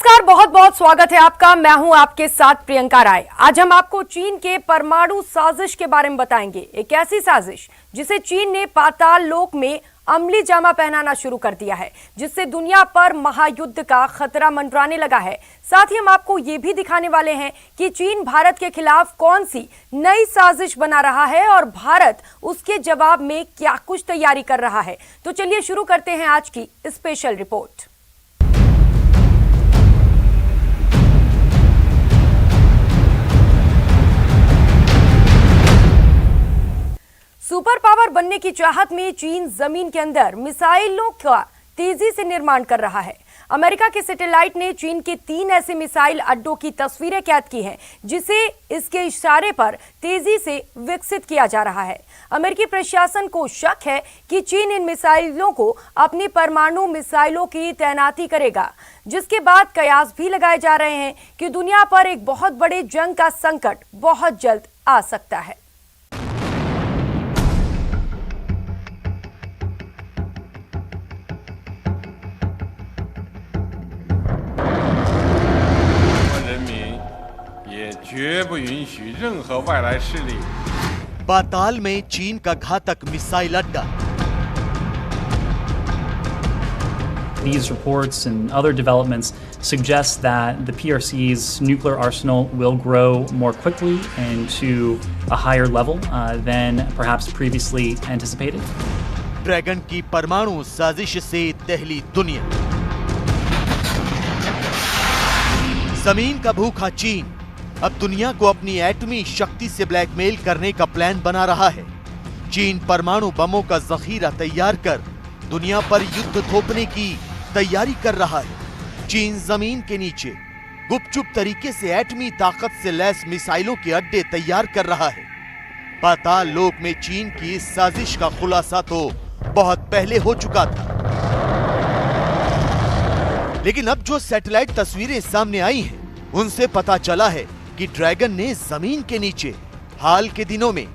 नमस्कार, बहुत बहुत स्वागत है आपका। मैं हूं आपके साथ प्रियंका राय। आज हम आपको चीन के परमाणु साजिश के बारे में बताएंगे। एक ऐसी साजिश जिसे चीन ने पाताल लोक में अमली जामा पहनाना शुरू कर दिया है, जिससे दुनिया पर महायुद्ध का खतरा मंडराने लगा है। साथ ही हम आपको ये भी दिखाने वाले हैं कि चीन भारत के खिलाफ कौन सी नई साजिश बना रहा है और भारत उसके जवाब में क्या कुछ तैयारी कर रहा है। तो चलिए शुरू करते हैं आज की स्पेशल रिपोर्ट। सुपर पावर बनने की चाहत में चीन जमीन के अंदर मिसाइलों का तेजी से निर्माण कर रहा है। अमेरिका के सैटेलाइट ने चीन के 3 ऐसे मिसाइल अड्डों की तस्वीरें कैद की हैं, जिसे इसके इशारे पर तेजी से विकसित किया जा रहा है। अमेरिकी प्रशासन को शक है कि चीन इन मिसाइलों को अपनी परमाणु मिसाइलों की तैनाती करेगा, जिसके बाद कयास भी लगाए जा रहे हैं कि दुनिया पर एक बहुत बड़े जंग का संकट बहुत जल्द आ सकता है। पाताल में चीन का घातक मिसाइल अड्डा। These reports and other developments suggest that the PRC's nuclear arsenal will grow more quickly and to a higher level than perhaps previously anticipated. Dragon की परमाणु साजिश से दहली दुनिया। जमीन का भूखा चीन अब दुनिया को अपनी एटमी शक्ति से ब्लैकमेल करने का प्लान बना रहा है। चीन परमाणु बमों का जखीरा तैयार कर दुनिया पर युद्ध थोपने की तैयारी कर रहा है। चीन जमीन के नीचे गुपचुप तरीके से एटमी ताकत से लैस मिसाइलों के अड्डे तैयार कर रहा है। पाताल लोक में चीन की इस साजिश का खुलासा तो बहुत पहले हो चुका था, लेकिन अब जो सैटेलाइट तस्वीरें सामने आई हैं, उनसे पता चला है कि ड्रैगन ने जमीन के नीचे हाल के दिनों में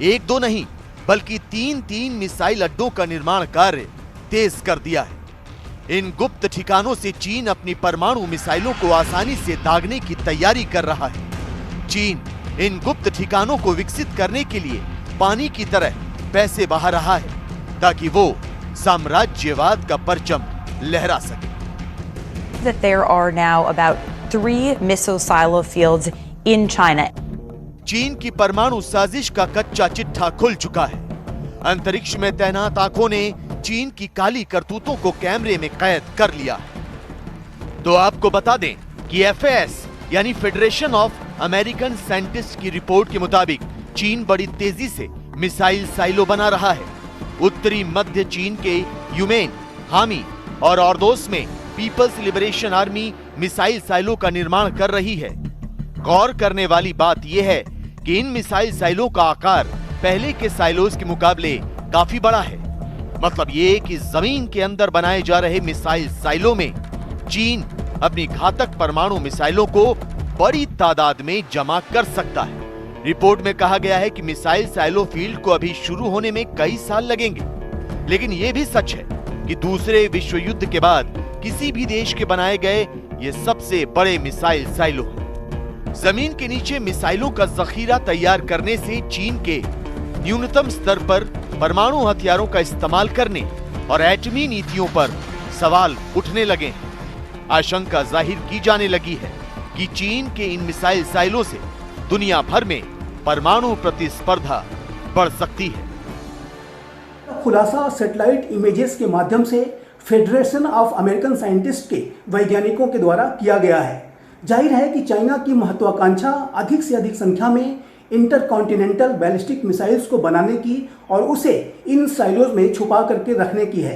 1-2 नहीं बल्कि 3 मिसाइल अड्डों का निर्माण कार्य तेज कर दिया है। इन गुप्त ठिकानों से चीन अपनी परमाणु मिसाइलों को आसानी से दागने की तैयारी कर रहा है। चीन इन गुप्त ठिकानों को विकसित करने के लिए पानी की तरह पैसे बहा रहा है, ताकि वो साम्राज्यवाद का परचम लहरा सके। That there are now about 3 missile silo fields in China. चीन की परमाणु साजिश का कच्चा चिट्ठा खुल चुका है। अंतरिक्ष में तैनात आंखों ने चीन की काली करतूतों को कैमरे में कैद कर लिया। तो आपको बता दें कि FAS यानी फेडरेशन ऑफ अमेरिकन साइंटिस्ट की रिपोर्ट के मुताबिक चीन बड़ी तेजी से मिसाइल साइलो बना रहा है। उत्तरी मध्य चीन के यूमेन, हामी और ऑर्दोस में people's liberation army missile silo का निर्माण कर रही है। गौर करने वाली बात यह है कि इन मिसाइल साइलो का आकार पहले के साइलोज के मुकाबले काफी बड़ा है। मतलब ये कि जमीन के अंदर बनाए जा रहे मिसाइल साइलो में चीन अपनी घातक परमाणु मिसाइलों को बड़ी तादाद में जमा कर सकता है। रिपोर्ट में कहा गया है कि मिसाइल साइलो फील्ड को अभी शुरू होने में कई साल लगेंगे, लेकिन यह भी सच है कि दूसरे विश्व युद्ध के बाद किसी भी देश के बनाए गए ये सबसे बड़े मिसाइल साइलो हैं। जमीन के नीचे मिसाइलों का जखीरा तैयार करने से चीन के न्यूनतम स्तर पर परमाणु हथियारों का इस्तेमाल करने और एटमी नीतियों पर सवाल उठने लगे हैं। आशंका जाहिर की जाने लगी है कि चीन के इन मिसाइल साइलों से दुनिया भर में परमाणु प्रतिस्पर्धा बढ़ सकती है। खुलासा सैटेलाइट इमेजेस के माध्यम से फेडरेशन ऑफ अमेरिकन साइंटिस्ट के वैज्ञानिकों के द्वारा किया गया है। जाहिर है कि चाइना की महत्वाकांक्षा अधिक से अधिक संख्या में इंटरकॉन्टिनेंटल बैलिस्टिक मिसाइल्स को बनाने की और उसे इन साइलोज में छुपा करके रखने की है।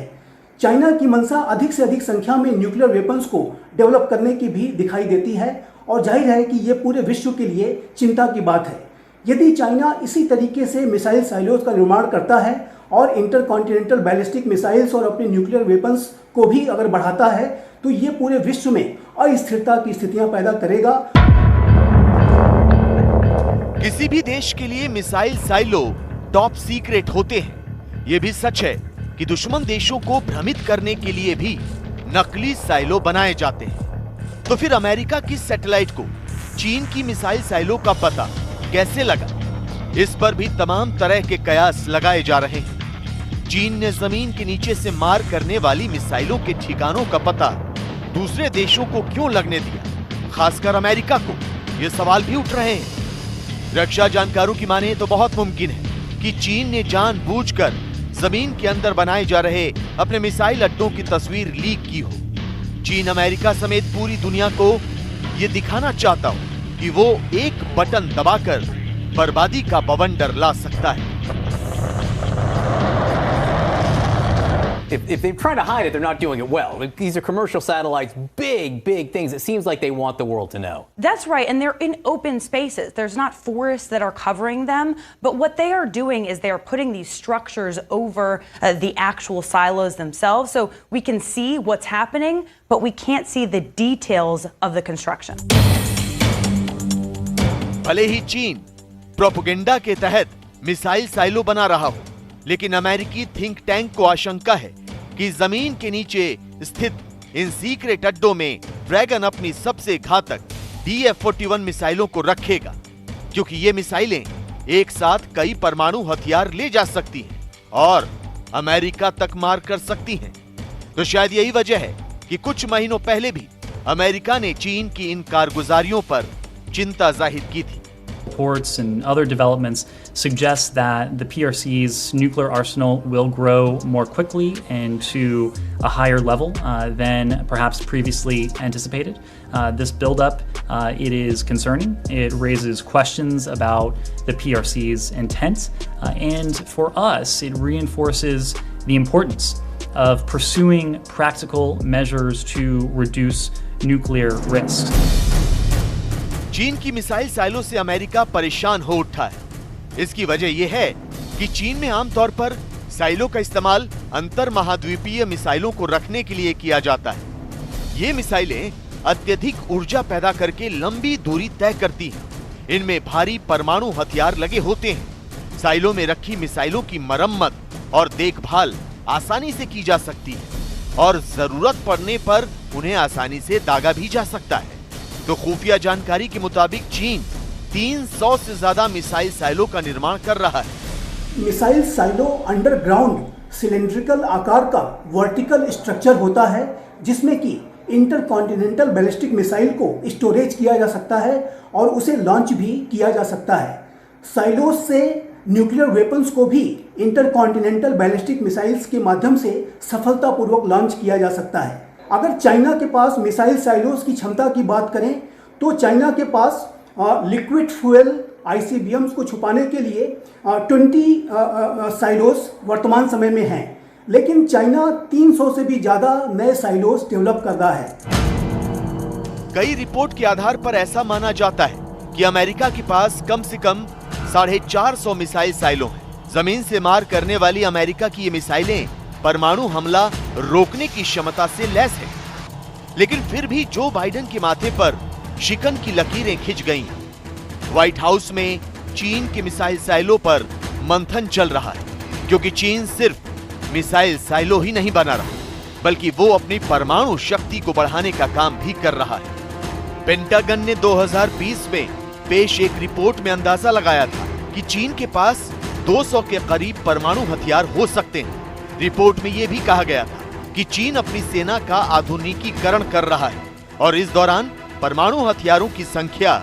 चाइना की मंशा अधिक से अधिक संख्या में न्यूक्लियर वेपन्स को डेवलप करने की भी दिखाई देती है और जाहिर है कि ये पूरे विश्व के लिए चिंता की बात है। यदि चाइना इसी तरीके से मिसाइल साइलोज का निर्माण करता है और इंटरकॉन्टिनेंटल बैलिस्टिक मिसाइल्स और अपने न्यूक्लियर वेपन्स को भी अगर बढ़ाता है, तो ये पूरे विश्व में अस्थिरता की स्थितियां पैदा करेगा। किसी भी देश के लिए मिसाइल साइलो टॉप सीक्रेट होते हैं। ये भी सच है कि दुश्मन देशों को भ्रमित करने के लिए भी नकली साइलो बनाए जाते हैं। तो फिर अमेरिका की सैटेलाइट को चीन की मिसाइल साइलो का पता कैसे लगा? इस पर भी तमाम तरह के कयास लगाए जा रहे हैं। चीन ने जमीन के नीचे से मार करने वाली मिसाइलों के ठिकानों का पता दूसरे देशों को क्यों लगने दिया, खासकर अमेरिका को? ये सवाल भी उठ रहे हैं। रक्षा जानकारों की माने तो बहुत मुमकिन है कि चीन ने जानबूझकर जमीन के अंदर बनाए जा रहे अपने मिसाइल अड्डों की तस्वीर लीक की हो। चीन अमेरिका समेत पूरी दुनिया को यह दिखाना चाहता हो कि वो एक बटन दबाकर बर्बादी का बवंडर ला सकता है। If they're trying to hide it, they're not doing it well. These are commercial satellites, big things. It seems like they want the world to know. That's right, and they're in open spaces. There's not forests that are covering them, but what they are doing is they are putting these structures over the actual silos themselves, so we can see what's happening, but we can't see the details of the construction. भले ही चीन propaganda के तहत missile silo बना रहा हो, लेकिन अमेरिकी think tank को आशंका है कि जमीन के नीचे स्थित इन सीक्रेट अड्डों में ड्रैगन अपनी सबसे घातक DF-41 मिसाइलों को रखेगा, क्योंकि ये मिसाइलें एक साथ कई परमाणु हथियार ले जा सकती हैं और अमेरिका तक मार कर सकती हैं। तो शायद यही वजह है कि कुछ महीनों पहले भी अमेरिका ने चीन की इन कारगुजारियों पर चिंता जाहिर की थी। Reports and other developments suggest that the PRC's nuclear arsenal will grow more quickly and to a higher level than perhaps previously anticipated. This buildup, it is concerning. It raises questions about the PRC's intent, and for us, it reinforces the importance of pursuing practical measures to reduce nuclear risks. चीन की missile silo से America परेशान हो उठा है। इसकी वजह यह है कि चीन में आमतौर पर साइलो का इस्तेमाल अंतर महाद्वीपीय मिसाइलों को रखने के लिए किया जाता है। ये मिसाइलें अत्यधिक ऊर्जा पैदा करके लंबी दूरी तय करती हैं। इनमें भारी परमाणु हथियार लगे होते हैं। साइलो में रखी मिसाइलों की मरम्मत और देखभाल आसानी से की जा सकती है और जरूरत पड़ने पर उन्हें आसानी से दागा भी जा सकता है। तो खुफिया जानकारी के मुताबिक चीन 300 से ज्यादा मिसाइल साइलो का निर्माण कर रहा है। मिसाइल साइलो अंडरग्राउंड सिलेंड्रिकल आकार का वर्टिकल स्ट्रक्चर होता है, जिसमें कि इंटरकॉन्टिनेंटल बैलिस्टिक मिसाइल को स्टोरेज किया जा सकता है और उसे लॉन्च भी किया जा सकता है। साइलोज से न्यूक्लियर वेपन्स को भी इंटरकॉन्टिनेंटल बैलिस्टिक मिसाइल्स के माध्यम से सफलतापूर्वक लॉन्च किया जा सकता है। अगर चाइना के पास मिसाइल साइलोज की क्षमता की बात करें तो चाइना के पास लिक्विड फ्यूल ICBMs को छुपाने के लिए 20 साइलोज वर्तमान समय में हैं, लेकिन चाइना 300 से भी ज्यादा नए साइलोज डेवलप कर रहा है। कई रिपोर्ट के आधार पर ऐसा माना जाता है कि अमेरिका के पास कम से कम 450 मिसाइल साइलो हैं। जमीन से मार करने वाली अमेरिका की ये मिसाइलें परमाणु हमला रोकने की क्षमता से लैस है, लेकिन फिर भी जो बाइडेन के माथे पर शिकन की लकीरें खिंच गईं। व्हाइट हाउस में चीन के मिसाइल साइलो पर मंथन चल रहा है, क्योंकि चीन सिर्फ मिसाइल साइलो ही नहीं बना रहा, बल्कि वो अपनी परमाणु शक्ति को बढ़ाने का काम भी कर रहा है। पेंटागन ने 2020 में पेश एक रिपोर्ट में अंदाजा लगाया था कि चीन के पास 200 के करीब परमाणु हथियार हो सकते हैं। रिपोर्ट में यह भी कहा गया था कि चीन अपनी सेना का आधुनिकीकरण कर रहा है और इस दौरान परमाणु हथियारों की संख्या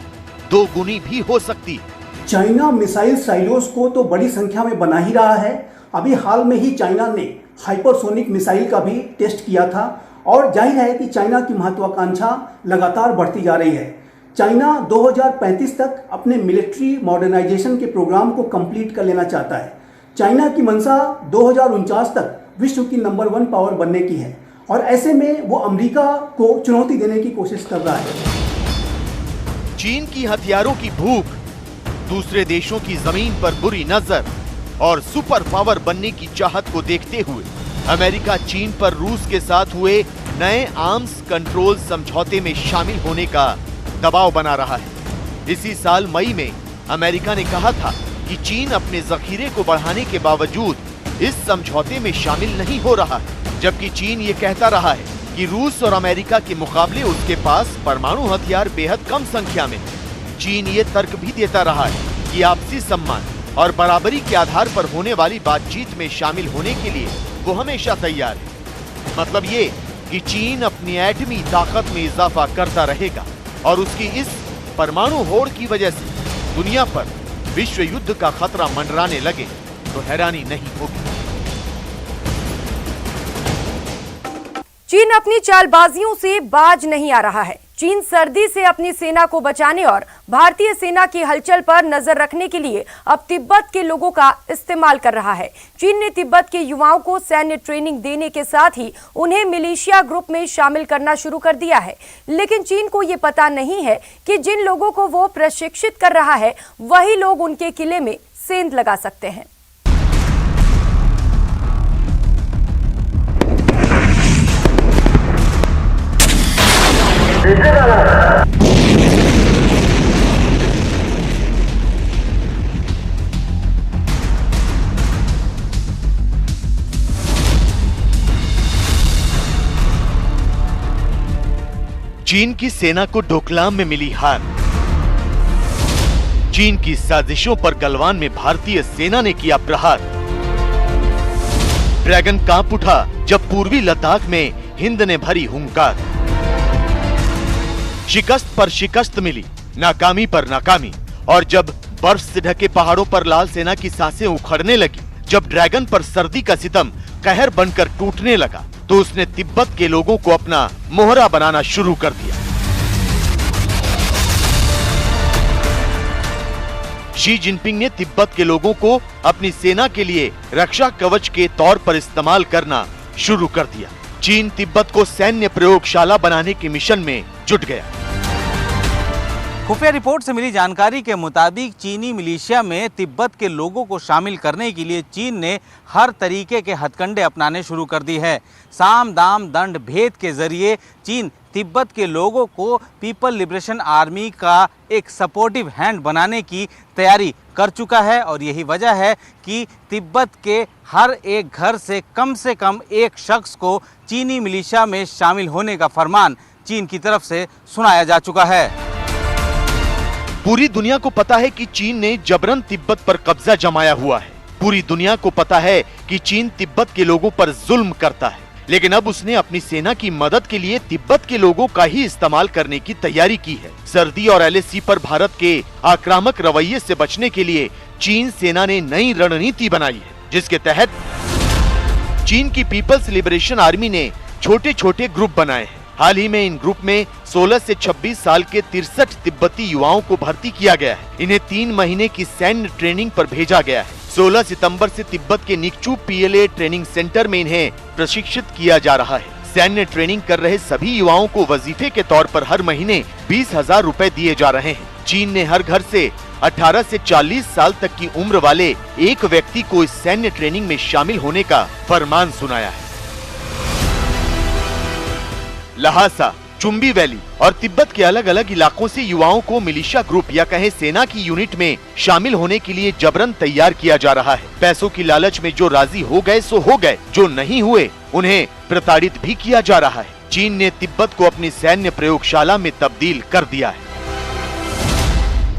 2 गुनी भी हो सकती है। चाइना मिसाइल साइलोज को तो बड़ी संख्या में बना ही रहा है। अभी हाल में ही चाइना ने हाइपरसोनिक मिसाइल का भी टेस्ट किया था और जाहिर है कि चाइना की महत्वाकांक्षा लगातार बढ़ती जा रही है। चाइना 2035 तक अपने मिलिट्री मॉडर्नाइजेशन के प्रोग्राम को कंप्लीट कर लेना चाहता है। चाइना की मंशा 2049 तक विश्व की नंबर 1 पावर बनने की है और ऐसे में वो अमेरिका को चुनौती देने की कोशिश कर रहा है। चीन की हथियारों की भूख, दूसरे देशों की जमीन पर बुरी नजर और सुपर पावर बनने की चाहत को देखते हुए अमेरिका चीन पर रूस के साथ हुए नए आर्म्स कंट्रोल समझौते में शामिल होने का दबाव बना रहा है। इसी साल मई में अमेरिका ने कहा था कि चीन अपने जखीरे को बढ़ाने के बावजूद इस समझौते में शामिल नहीं हो रहा है, जबकि चीन ये कहता रहा है कि रूस और अमेरिका के मुकाबले उसके पास परमाणु हथियार बेहद कम संख्या में। चीन ये तर्क भी देता रहा है कि आपसी सम्मान और बराबरी के आधार पर होने वाली बातचीत में शामिल होने के लिए वो हमेशा तैयार है। मतलब ये कि चीन अपनी एटमी ताकत में इजाफा करता रहेगा और उसकी इस परमाणु होड़ की वजह से दुनिया पर विश्व युद्ध का खतरा मंडराने लगे तो हैरानी नहीं होगी। चीन अपनी चालबाजियों से बाज नहीं आ रहा है। चीन सर्दी से अपनी सेना को बचाने और भारतीय सेना की हलचल पर नजर रखने के लिए अब तिब्बत के लोगों का इस्तेमाल कर रहा है। चीन ने तिब्बत के युवाओं को सैन्य ट्रेनिंग देने के साथ ही उन्हें मिलिशिया ग्रुप में शामिल करना शुरू कर दिया है। लेकिन चीन को ये पता नहीं है कि जिन लोगों को वो प्रशिक्षित कर रहा है वही लोग उनके किले में सेंध लगा सकते हैं। चीन की सेना को डोकलाम में मिली हार। चीन की साजिशों पर गलवान में भारतीय सेना ने किया प्रहार। ड्रैगन कांप उठा जब पूर्वी लद्दाख में हिंद ने भरी हुंकार। शिकस्त पर शिकस्त मिली, नाकामी पर नाकामी, और जब बर्फ से ढके पहाड़ों पर लाल सेना की सांसें उखड़ने लगी, जब ड्रैगन पर सर्दी का सितम कहर बनकर टूटने लगा, तो उसने तिब्बत के लोगों को अपना मोहरा बनाना शुरू कर दिया। शी जिनपिंग ने तिब्बत के लोगों को अपनी सेना के लिए रक्षा कवच के तौर पर इस्तेमाल करना शुरू कर दिया। चीन तिब्बत को सैन्य प्रयोगशाला बनाने के मिशन में जुट गया। खुफिया रिपोर्ट से मिली जानकारी के मुताबिक चीनी मिलिशिया में तिब्बत के लोगों को शामिल करने के लिए चीन ने हर तरीके के हथकंडे अपनाने शुरू कर दी है। साम दाम दंड भेद के जरिए चीन तिब्बत के लोगों को पीपल लिबरेशन आर्मी का एक सपोर्टिव हैंड बनाने की तैयारी कर चुका है और यही वजह है कि तिब्बत के हर एक घर से कम एक शख्स को चीनी मिलिशिया में शामिल होने का फरमान चीन की तरफ से सुनाया जा चुका है। पूरी दुनिया को पता है कि चीन ने जबरन तिब्बत पर कब्जा जमाया हुआ है। पूरी दुनिया को पता है कि चीन तिब्बत के लोगों पर जुल्म करता है, लेकिन अब उसने अपनी सेना की मदद के लिए तिब्बत के लोगों का ही इस्तेमाल करने की तैयारी की है। सर्दी और LAC पर भारत के आक्रामक रवैये से बचने के लिए चीन सेना ने नई रणनीति बनाई है, जिसके तहत चीन की पीपल्स लिबरेशन आर्मी ने छोटे छोटे ग्रुप बनाए हैं। हाल ही में इन ग्रुप में 16 से 26 साल के 63 तिब्बती युवाओं को भर्ती किया गया है। इन्हें 3 महीने की सैन्य ट्रेनिंग पर भेजा गया है। 16 सितंबर से तिब्बत के निकचू PLA ट्रेनिंग सेंटर में इन्हें प्रशिक्षित किया जा रहा है। सैन्य ट्रेनिंग कर रहे सभी युवाओं को वजीफे के तौर पर हर महीने 20,000 रुपए दिए जा रहे हैं। चीन ने हर घर से 18 से 40 साल तक की उम्र वाले एक व्यक्ति को इस सैन्य ट्रेनिंग में शामिल होने का फरमान सुनाया है। लहासा, चुम्बी वैली और तिब्बत के अलग अलग इलाकों से युवाओं को मिलिशिया ग्रुप या कहे सेना की यूनिट में शामिल होने के लिए जबरन तैयार किया जा रहा है। पैसों की लालच में जो राजी हो गए सो हो गए, जो नहीं हुए उन्हें प्रताड़ित भी किया जा रहा है। चीन ने तिब्बत को अपनी सैन्य प्रयोगशाला में तब्दील कर दिया है।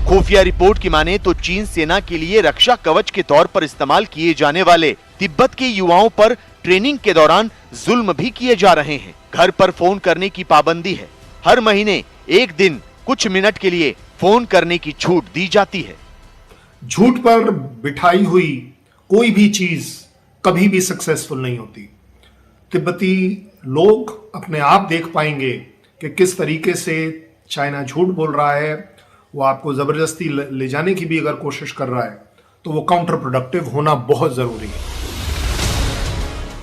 खुफिया रिपोर्ट की माने तो चीन सेना के लिए रक्षा कवच के तौर पर इस्तेमाल किए जाने वाले तिब्बत के युवाओं पर ट्रेनिंग के दौरान जुल्म भी किए जा रहे हैं। घर पर फोन करने की पाबंदी है। हर महीने एक दिन कुछ मिनट के लिए फोन करने की छूट दी जाती है। झूठ पर बिठाई हुई कोई भी चीज कभी भी सक्सेसफुल नहीं होती। तिब्बती लोग अपने आप देख पाएंगे कि किस तरीके से चाइना झूठ बोल रहा है। वो आपको जबरदस्ती ले जाने की भी अगर कोशिश कर रहा है तो वो काउंटर प्रोडक्टिव होना बहुत जरूरी है।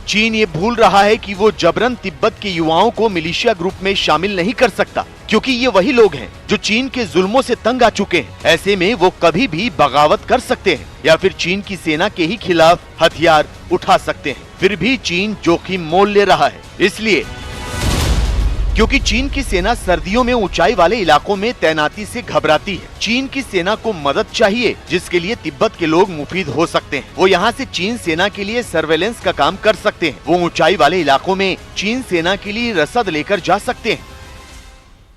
चीन ये भूल रहा है कि वो जबरन तिब्बत के युवाओं को मिलिशिया ग्रुप में शामिल नहीं कर सकता, क्योंकि ये वही लोग हैं जो चीन के जुल्मों से तंग आ चुके हैं। ऐसे में वो कभी भी बगावत कर सकते हैं या फिर चीन की सेना के ही खिलाफ हथियार उठा सकते हैं। फिर भी चीन जोखिम मोल ले रहा है। इसलिए क्योंकि चीन की सेना सर्दियों में ऊंचाई वाले इलाकों में तैनाती से घबराती है। चीन की सेना को मदद चाहिए, जिसके लिए तिब्बत के लोग मुफीद हो सकते हैं। वो यहाँ से चीन सेना के लिए सर्वेलेंस का काम कर सकते हैं। वो ऊंचाई वाले इलाकों में चीन सेना के लिए रसद लेकर जा सकते हैं।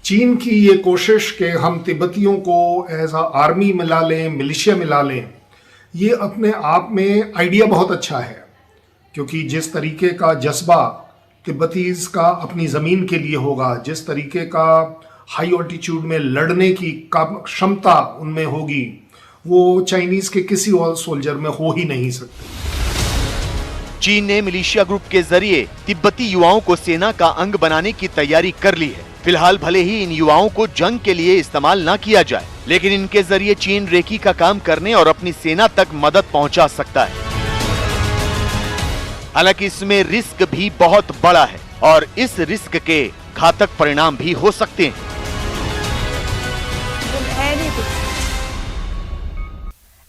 चीन की ये कोशिश कि हम तिब्बतियोयों को एज अ आर्मी मिला लें, मिलिशिया मिला लें, ये अपने आप में आइडिया बहुत अच्छा है, क्योंकि जिस तरीके का जज्बा तिब्बतीज का अपनी ज़मीन के लिए होगा, जिस तरीके का हाई ऑल्टीट्यूड में लड़ने की क्षमता उनमें होगी, वो चाइनीज़ के किसी और सोल्जर में हो ही नहीं सकती। चीन ने मिलिशिया ग्रुप के जरिए तिब्बती युवाओं को सेना का अंग बनाने की तैयारी कर ली है। फिलहाल भले ही इन युवाओं को जंग के लिए इस्तेमाल न किया जाए, लेकिन इनके जरिए चीन रेकी का काम करने और अपनी सेना तक मदद पहुंचा सकता है। हालांकि इसमें रिस्क भी बहुत बड़ा है और इस रिस्क के घातक परिणाम भी हो सकते हैं।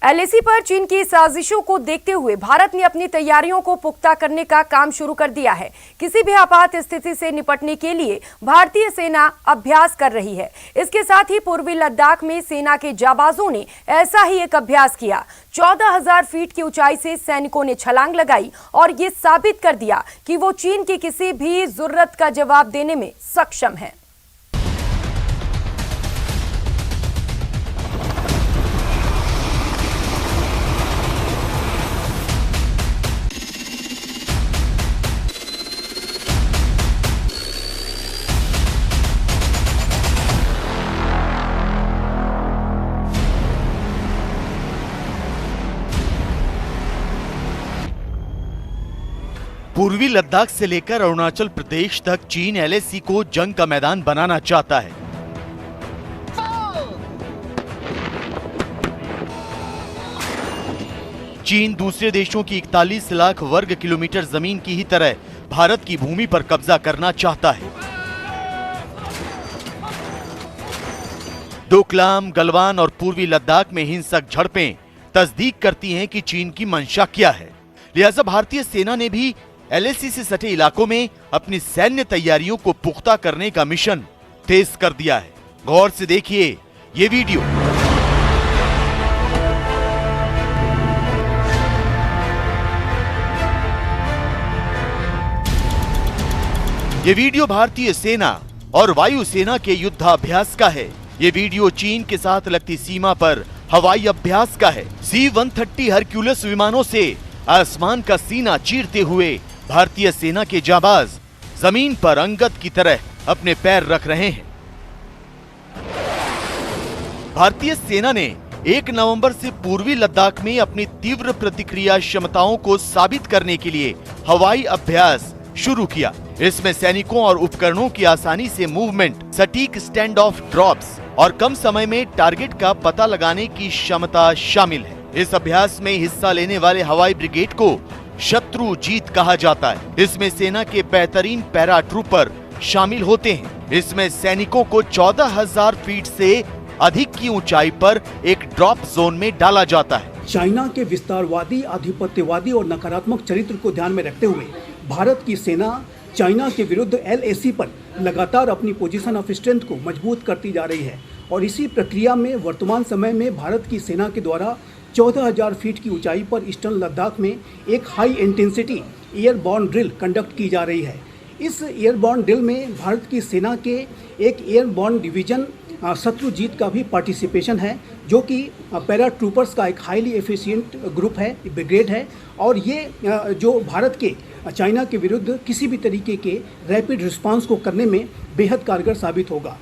एलएसी पर चीन की साजिशों को देखते हुए भारत ने अपनी तैयारियों को पुख्ता करने का काम शुरू कर दिया है। किसी भी आपात स्थिति से निपटने के लिए भारतीय सेना अभ्यास कर रही है। इसके साथ ही पूर्वी लद्दाख में सेना के जाबाजों ने ऐसा ही एक अभ्यास किया। 14,000 फीट की ऊंचाई से सैनिकों ने छलांग लगाई और ये साबित कर दिया कि वो चीन की किसी भी जरूरत का जवाब देने में सक्षम है। पूर्वी लद्दाख से लेकर अरुणाचल प्रदेश तक चीन एलएसी को जंग का मैदान बनाना चाहता है। चीन दूसरे देशों की 41 लाख वर्ग किलोमीटर जमीन की ही तरह भारत की भूमि पर कब्जा करना चाहता है। डोकलाम, गलवान और पूर्वी लद्दाख में हिंसक झड़पें तस्दीक करती हैं कि चीन की मंशा क्या है। लिहाजा भारतीय सेना ने भी एलएसी से सटे इलाकों में अपनी सैन्य तैयारियों को पुख्ता करने का मिशन तेज कर दिया है। गौर से देखिए ये वीडियो। ये वीडियो भारतीय सेना और वायु सेना के युद्धाभ्यास का है। ये वीडियो चीन के साथ लगती सीमा पर हवाई अभ्यास का है। C-130 हरक्यूलिस विमानों से आसमान का सीना चीरते हुए भारतीय सेना के जाबाज जमीन पर अंगद की तरह अपने पैर रख रहे हैं। भारतीय सेना ने 1 नवंबर से पूर्वी लद्दाख में अपनी तीव्र प्रतिक्रिया क्षमताओं को साबित करने के लिए हवाई अभ्यास शुरू किया। इसमें सैनिकों और उपकरणों की आसानी से मूवमेंट, सटीक स्टैंड ऑफ ड्रॉप्स और कम समय में टारगेट का पता लगाने की क्षमता शामिल है। इस अभ्यास में हिस्सा लेने वाले हवाई ब्रिगेड को शत्रु जीत कहा जाता है। इसमें सेना के बेहतरीन पैरा ट्रूपर शामिल होते हैं। इसमें सैनिकों को 14,000 फीट से अधिक की ऊंचाई पर एक ड्रॉप जोन में डाला जाता है। चाइना के विस्तारवादी, आधिपत्यवादी और नकारात्मक चरित्र को ध्यान में रखते हुए भारत की सेना चाइना के विरुद्ध एलएसी पर लगातार अपनी पोजीशन ऑफ स्ट्रेंथ को मजबूत करती जा रही है और इसी प्रक्रिया में वर्तमान समय में भारत की सेना के द्वारा 14,000 फीट की ऊंचाई पर ईस्टर्न लद्दाख में एक high intensity airborne drill conduct की जा रही है। इस एयरबॉर्न ड्रिल में भारत की सेना के एक एयरबॉर्न डिवीजन शत्रुजीत का भी पार्टिसिपेशन है, जो कि पैरा ट्रूपर्स का एक हाईली एफिशिएंट ग्रुप है, ब्रिगेड है और ये जो भारत के चाइना के विरुद्ध किसी भी तरीके के रैपिड रिस्पांस को करने में बेहद कारगर साबित होगा।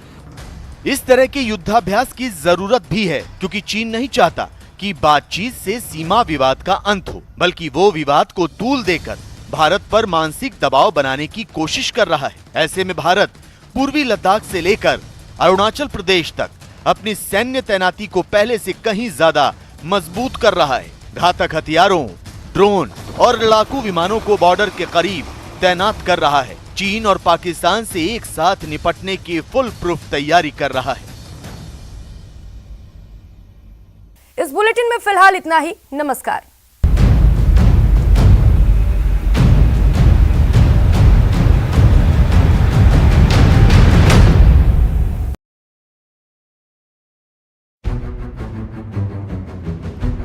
इस तरह के युद्धाभ्यास की जरूरत भी है, क्योंकि चीन नहीं चाहता कि बातचीत से सीमा विवाद का अंत हो, बल्कि वो विवाद को तूल देकर भारत पर मानसिक दबाव बनाने की कोशिश कर रहा है। ऐसे में भारत पूर्वी लद्दाख से लेकर अरुणाचल प्रदेश तक अपनी सैन्य तैनाती को पहले से कहीं ज्यादा मजबूत कर रहा है। घातक हथियारों, ड्रोन और लड़ाकू विमानों को बॉर्डर के करीब तैनात कर रहा है। चीन और पाकिस्तान से एक साथ निपटने की फुल प्रूफ तैयारी कर रहा है। इस बुलेटिन में फिलहाल इतना ही। नमस्कार।